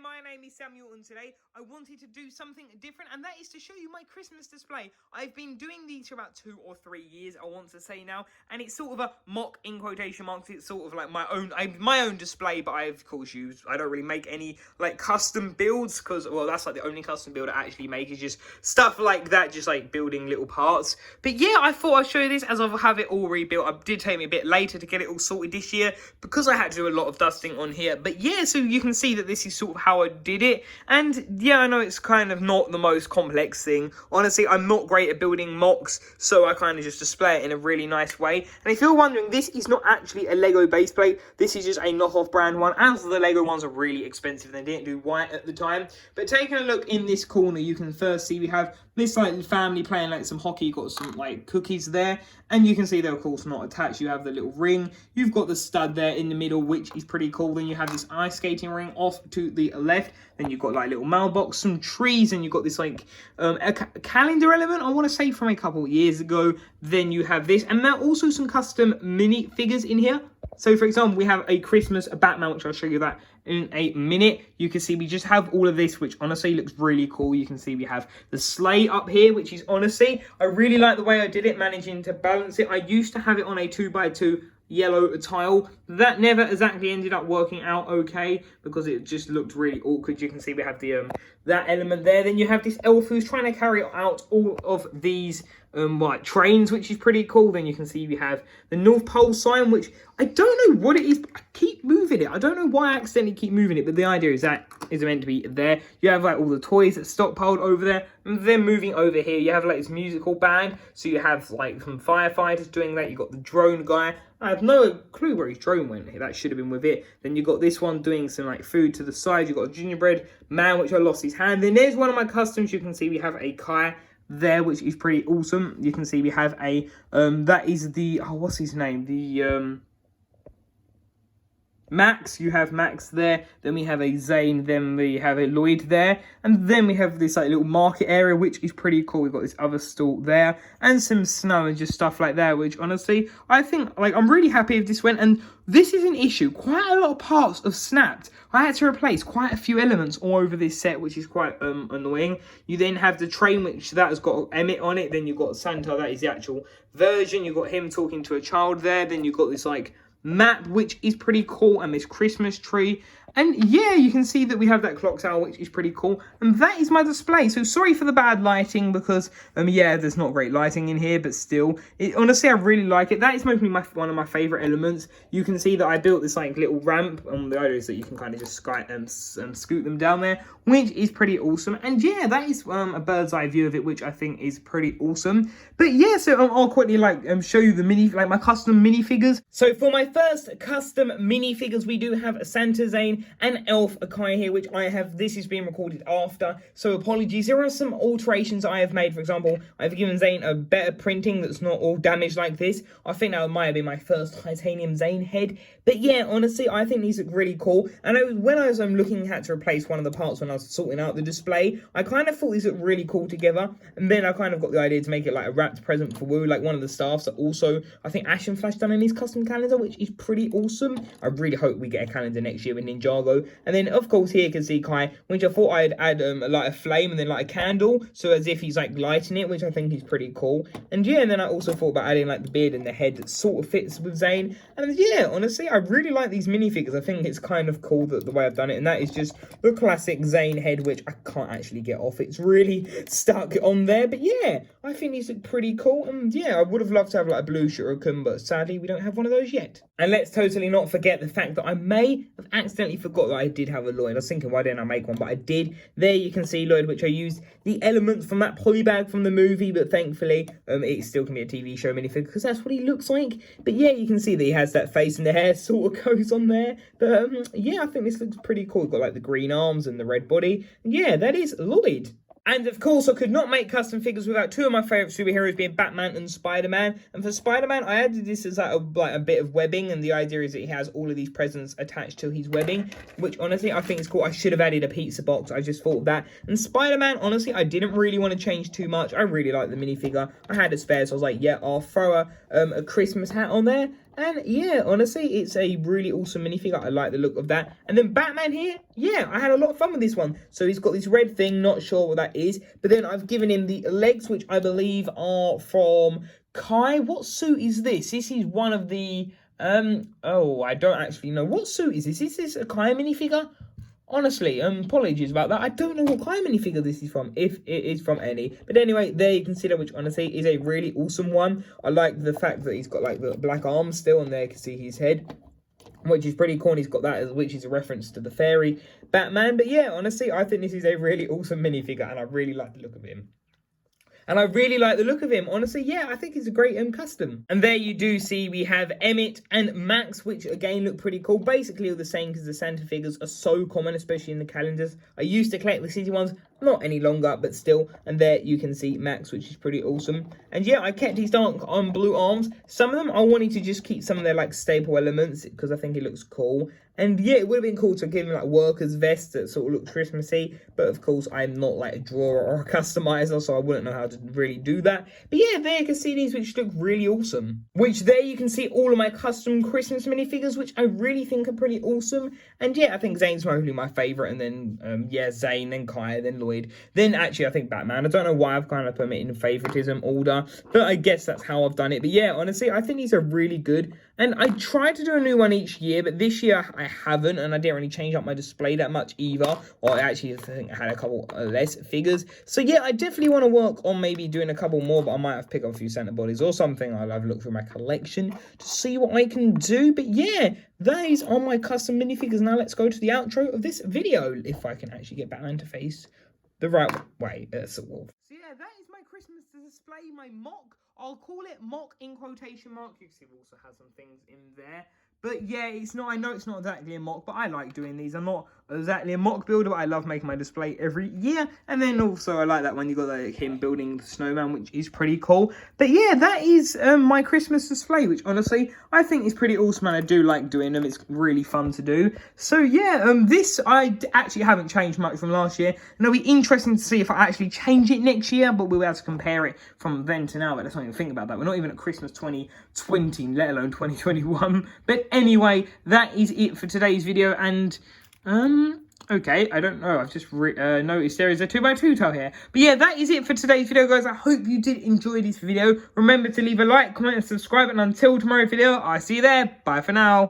my name is Samuel, and today I wanted to do something different, and that is to show you my Christmas display. I've been doing these for about 2 or 3 years, I want to say now, and it's sort of a mock in quotation marks. It's sort of like my own display, but I of course I don't really make any like custom builds, because well, that's like the only custom build I actually make is just stuff like that, just like building little parts. But yeah, I thought I'd show you this as I have it all rebuilt. It did take me a bit later to get it all sorted this year because I had to do a lot of dusting on here. But yeah, so you can see that this is sort of how I did it. And yeah, I know it's kind of not the most complex thing. Honestly, I'm not great at building mocks, so I kind of just display it in a really nice way. And if you're wondering, this is not actually a Lego base plate. This is just a knockoff brand one. As the Lego ones are really expensive, they didn't do white at the time. But taking a look in this corner, you can first see we have this like family playing like some hockey. You've got some like cookies there, and you can see they're of course not attached. You have the little ring, you've got the stud there in the middle, which is pretty cool. Then you have this ice skating ring off to the left. Then you've got like little mailbox, some trees, and you've got this like a calendar element, I want to say, from a couple of years ago. Then you have this, and there are also some custom minifigures in here. So for example, we have a Christmas Batman, which I'll show you that in a minute. You can see we just have all of this, which honestly looks really cool. You can see we have the sleigh up here, which is honestly, I really like the way I did it, managing to balance it. I used to have it on a 2x2 yellow tile. That never exactly ended up working out okay because it just looked really awkward. You can see we have the that element there. Then you have this elf who's trying to carry out all of these like trains, which is pretty cool. Then you can see we have the North Pole sign, which I don't know what it is, but I keep moving it. I don't know why I accidentally keep moving it, but the idea is that is meant to be there. You have like all the toys that's stockpiled over there, and then moving over here, you have like this musical band. So you have like some firefighters doing that. You got the drone guy. I have no clue where his drone went. That should have been with it. Then you got this one doing some like food to the side. You got a gingerbread man, which I lost his hand. Then there's one of my customs. You can see we have a Kai there, which is pretty awesome. You can see we have a that is the what's his name, the Max. You have Max there, then we have a Zane, then we have a Lloyd there, and then we have this like little market area, which is pretty cool. We've got this other stall there and some snow and just stuff like that, which honestly I think like I'm really happy if this went. And this is an issue, quite a lot of parts have snapped. I had to replace quite a few elements all over this set, which is quite annoying. You then have the train, which that has got Emmett on it. Then you've got Santa, that is the actual version. You've got him talking to a child there. Then you've got this like map, which is pretty cool, and this Christmas tree. And yeah, you can see that we have that clock tower, which is pretty cool. And that is my display. So sorry for the bad lighting, because yeah, there's not great lighting in here, but still, honestly, I really like it. That is mostly one of my favorite elements. You can see that I built this like little ramp, and the idea is that you can kind of just scoot them down there, which is pretty awesome. And yeah, that is a bird's eye view of it, which I think is pretty awesome. But yeah, so I'll quickly like show you the my custom minifigures. So for my first custom minifigures, we do have a Santa Zane and Elf Akai here, which I have. This is being recorded after, so apologies. There are some alterations I have made. For example, I've given Zane a better printing that's not all damaged like this. I think that might have been my first titanium Zane head. But yeah, honestly, I think these look really cool. And when I was looking at to replace one of the parts when I was sorting out the display, I kind of thought these looked really cool together. And then I kind of got the idea to make it like a wrapped present for Woo. Like one of the staffs that also, I think Ash and Flash done in his custom calendar, which is pretty awesome. I really hope we get a calendar next year with Ninjago. And then of course here you can see Kai, which I thought I'd add like a flame and then like a candle, so as if he's like lighting it, which I think is pretty cool. And yeah, and then I also thought about adding like the beard and the head that sort of fits with Zane. And yeah, honestly, I really like these minifigures. I think it's kind of cool that the way I've done it, and that is just the classic Zane head, which I can't actually get off. It's really stuck on there. But yeah, I think these look pretty cool. And yeah, I would have loved to have like a blue shuriken, but sadly we don't have one of those yet. And let's totally not forget the fact that I may have accidentally forgot that I did have a Lloyd. I was thinking, why didn't I make one? But I did. There you can see Lloyd, which I used the elements from that polybag from the movie, but thankfully it still can be a TV show minifigure because that's what he looks like. But yeah, you can see that he has that face and the hair sort of goes on there. But yeah, I think this looks pretty cool. Got like the green arms and the red body. And yeah, that is Lloyd. And of course, I could not make custom figures without two of my favourite superheroes being Batman and Spider-Man. And for Spider-Man, I added this as like a bit of webbing. And the idea is that he has all of these presents attached to his webbing, which honestly, I think is cool. I should have added a pizza box. I just thought of that. And Spider-Man, honestly, I didn't really want to change too much. I really like the minifigure. I had a spare, so I was like, yeah, I'll throw a Christmas hat on there. And yeah, honestly, it's a really awesome minifigure. I like the look of that. And then Batman here, yeah, I had a lot of fun with this one. So he's got this red thing, not sure what that is. But then I've given him the legs, which I believe are from Kai. What suit is this? This is one of the, oh, I don't actually know. What suit is this? Is this a Kai minifigure? Honestly, apologies about that. I don't know what kind of minifigure this is from, if it is from any. But anyway, there you can see that, which honestly is a really awesome one. I like the fact that he's got like the black arms still, and there you can see his head, which is pretty cool. And he's got that, which is a reference to the fairy Batman. But yeah, honestly, I think this is a really awesome minifigure, and I really like the look of him. And I really like the look of him. Honestly, yeah, I think it's a great custom. And there you do see we have Emmett and Max, which again look pretty cool. Basically all the same, because the Santa figures are so common, especially in the calendars. I used to collect the city ones, not any longer, but still. And there you can see Max, which is pretty awesome. And yeah, I kept his dark blue arms. Some of them I wanted to just keep some of their like staple elements, because I think it looks cool. And yeah, it would have been cool to give him like workers vests that sort of look Christmassy. But of course, I'm not like a drawer or a customizer, so I wouldn't know how to really do that. But yeah, there you can see these, which look really awesome. Which there you can see all of my custom Christmas minifigures, which I really think are pretty awesome. And yeah, I think Zane's probably my favourite. And then, yeah, Zane, then Kai, then Lloyd. Then actually, I think Batman. I don't know why I've kind of put it in favoritism order, but I guess that's how I've done it. But yeah, honestly, I think these are really good. And I try to do a new one each year, but this year I haven't, and I didn't really change up my display that much either. Or actually, I think I had a couple less figures. So yeah, I definitely want to work on maybe doing a couple more, but I might have to pick up a few Santa bodies or something. I'll have a look through my collection to see what I can do. But yeah, those are my custom minifigures. Now let's go to the outro of this video, if I can actually get Batman to face the right way, sort of. So yeah, that is my Christmas display, my mock. I'll call it mock in quotation marks. You can see it also has some things in there. But yeah, it's not, I know it's not exactly a mock, but I like doing these. I'm not exactly a mock builder, but I love making my display every year. And then also I like that when you got like him building the snowman, which is pretty cool. But yeah, that is my Christmas display, which honestly I think is pretty awesome, and I do like doing them. It's really fun to do. So yeah, this I actually haven't changed much from last year, and it'll be interesting to see if I actually change it next year. But we'll be able to compare it from then to now. But let's not even think about that. We're not even at Christmas 2020, let alone 2021. But anyway, that is it for today's video. And okay, I don't know, I've just noticed there is a 2x2 tile here. But yeah, that is it for today's video, guys. I hope you did enjoy this video. Remember to leave a like, comment and subscribe, and until tomorrow's video, I'll see you there. Bye for now.